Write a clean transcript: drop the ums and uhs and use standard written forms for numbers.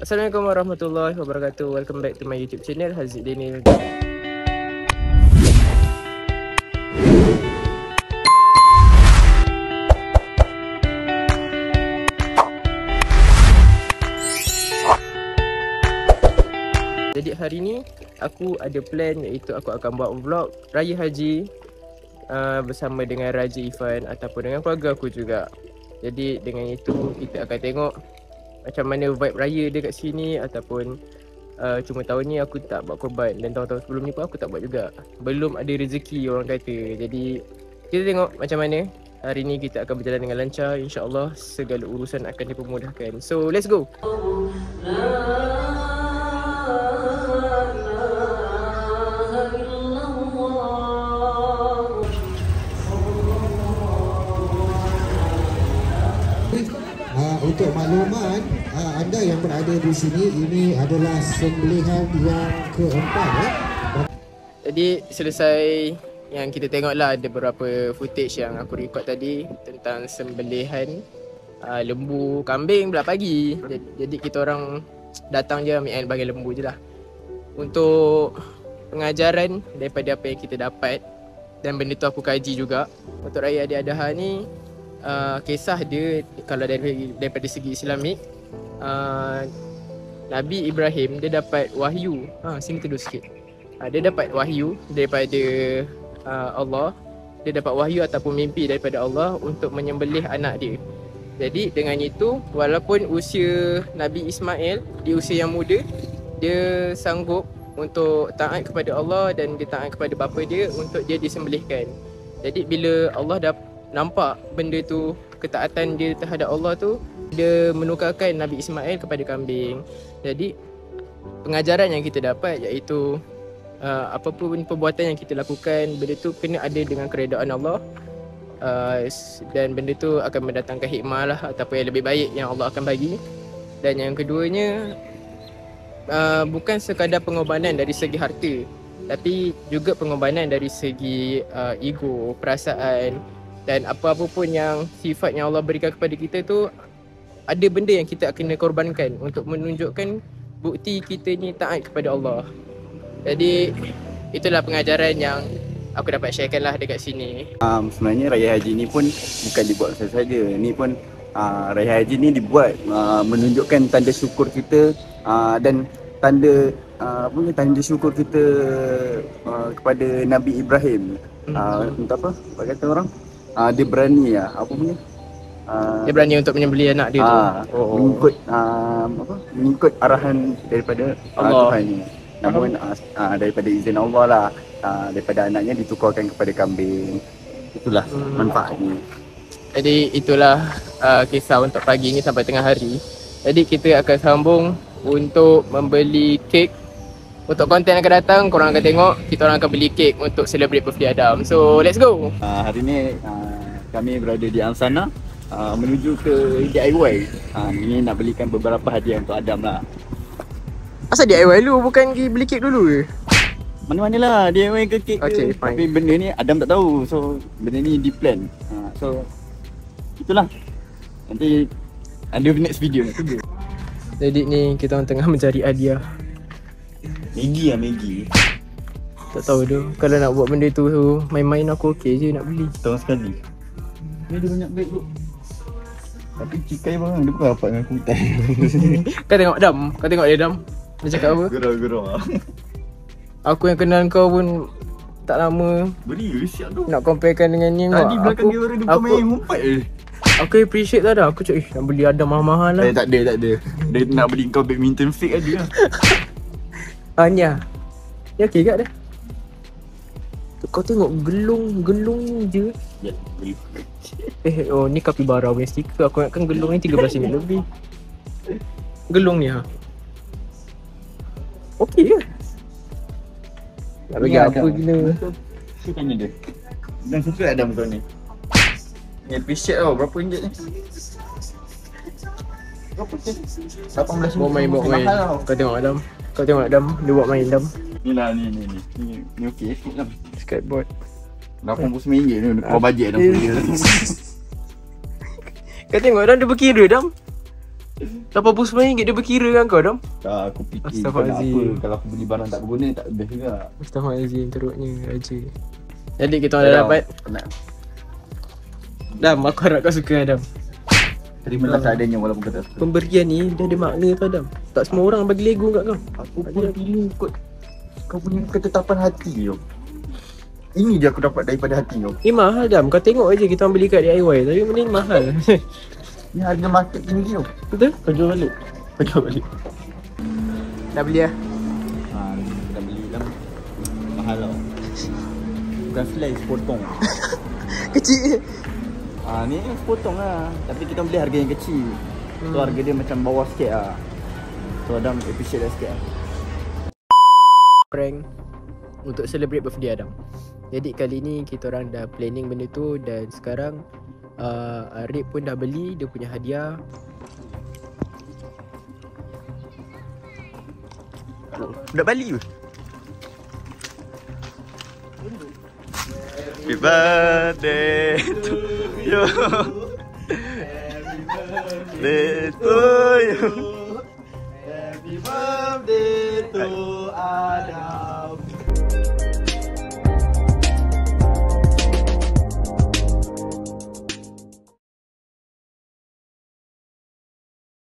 Assalamualaikum warahmatullahi wabarakatuh. Welcome back to my YouTube channel Haziq Daniel. Jadi hari ni aku ada plan iaitu aku akan buat vlog Raya Haji bersama dengan Raja Ifan ataupun dengan keluarga aku juga. Jadi dengan itu kita akan tengok macam mana vibe raya dia kat sini ataupun cuma tahun ni aku tak buat korban dan tahun-tahun sebelum ni pun aku tak buat juga. Belum ada rezeki orang kata. Jadi kita tengok macam mana. Hari ni kita akan berjalan dengan lancar, insya-Allah segala urusan akan dipermudahkan. So let's go. Untuk makluman anda yang berada di sini, ini adalah sembelihan yang keempat. Jadi selesai yang kita tengok lah, ada beberapa footage yang aku record tadi tentang sembelihan lembu kambing belah pagi. Jadi kita orang datang je ambil bagi lembu je lah. Untuk pengajaran daripada apa yang kita dapat dan benda tu aku kaji juga. Untuk Raya Adha ni kisah dia kalau daripada segi Islamik, Nabi Ibrahim dia dapat wahyu. Sini teduh sikit. Dia dapat wahyu daripada Allah. Dia dapat wahyu ataupun mimpi daripada Allah untuk menyembelih anak dia. Jadi dengan itu, walaupun usia Nabi Ismail di usia yang muda, dia sanggup untuk taat kepada Allah dan dia taat kepada bapa dia untuk dia disembelihkan. Jadi bila Allah dah nampak benda tu, ketaatan dia terhadap Allah tu, dia menukarkan Nabi Ismail kepada kambing. Jadi pengajaran yang kita dapat iaitu apapun perbuatan yang kita lakukan, benda tu kena ada dengan keredaan Allah, dan benda tu akan mendatangkan hikmah lah ataupun yang lebih baik yang Allah akan bagi. Dan yang keduanya, bukan sekadar pengorbanan dari segi harta, tapi juga pengorbanan dari segi ego, perasaan. Dan apa-apa pun yang sifat yang Allah berikan kepada kita tu, ada benda yang kita kena korbankan untuk menunjukkan bukti kita ni taat kepada Allah. Jadi itulah pengajaran yang aku dapat sharekan lah dekat sini. Sebenarnya Raya Haji ni pun bukan dibuat saja. Ni pun Raya Haji ni dibuat menunjukkan tanda syukur kita dan tanda tanda syukur kita kepada Nabi Ibrahim. Untuk apa? Apa kata orang? Dia berani dia berani untuk menyembelih anak dia tu. Mengikut arahan daripada Tuhan ni. Namun daripada izin Allah lah, daripada anaknya ditukarkan kepada kambing. Itulah manfaatnya. Jadi itulah kisah untuk pagi ni sampai tengah hari. Jadi kita akan sambung untuk membeli kek. Untuk konten yang akan datang, korang akan tengok kita orang akan beli kek untuk celebrate birthday Adam. So let's go. Hari ni kami berada di Angsana menuju ke DIY. Ini nak belikan beberapa hadiah untuk Adam lah. Asal DIY lu, bukan pergi beli kek dulu ke? Mana-mana lah DIY ke kek okay, ke. Tapi benda ni Adam tak tahu. So benda ni di plan. So itulah. Nanti ada next video. Jadi ni kita orang tengah mencari hadiah. Maggi. Tak tahu tu. Kalau nak buat benda tu main-main aku okey je nak beli. Tahun sekali. Ni ada banyak beg tu. Tapi cikai bang, dia bukan rapat dengan kutai. Kau tengok Dam. Kau tengok dia Dam. Dia cakap apa? Gerau-gerau lah. Aku yang kenal kau pun tak lama. Beri siap tu. Nak comparekan dengan ni. Tadi belakang dia orang dia bukan main ngumpat je. Aku appreciate tak dah. Aku cakap nak beli Adam mahal-mahal lah. Tak ada. Dia nak beli kau badminton fake ada lah. Ni lah. Ni okey kat dah. Kau tengok gelung je. Ya, beli. Ni capybara punya stiker. Aku ingatkan gelung ni 13 minit lebih. Gelung ni okey ke? Nak bagi apa gila. Saya tanya dia. Dan suka Adam kau ni. Ni appreciate tau. Berapa ringgit ni? Berapa ni? 18 Bawa main. Kau tengok Adam. Dia buat main Adam. Ni lah ni okey lah. Skateboard RM89 ni kau bajet Adam punya. Kau tengok Adam dia berkira Adam. RM89 dia berkira kan kau Dam? Tak, aku fikir Astaghfirullahaladzim. kenapa kalau aku beli barang tak berguna tak best juga. Astaghfirullahaladzim, teruknya Raja. Jadi kita orang dah dapat. Penat. Dam, aku harap kau suka Dam. Terimalah seadanya walaupun kau tak suka. Pemberian ni dia ada makna tau Dam. Tak semua orang bagi Lego kat kau. Aku pun pilih ikut kau punya ketetapan hati tu. Ini je aku dapat daripada hati kau. Ni mahal Dam. Kau tengok aje kita orang beli kat DIY. Tapi benda ni mahal. Ni harga market tinggi tau. Betul? Kau jual balik. Kau jual balik. Dah beli lah. Kita dah beli lah. Mahal tau. Bukan slice, potong. Kecil. Ni potong lah. Tapi kita beli harga yang kecil. So harga dia macam bawah sikit lah. So Adam appreciate dah sikit lah. Prank untuk celebrate birthday Adam. Jadi kali ni kita orang dah planning benda tu. Dan sekarang Arif pun dah beli dia punya hadiah. Dah balik ke? Happy birthday to you. Happy birthday to you. Happy birthday to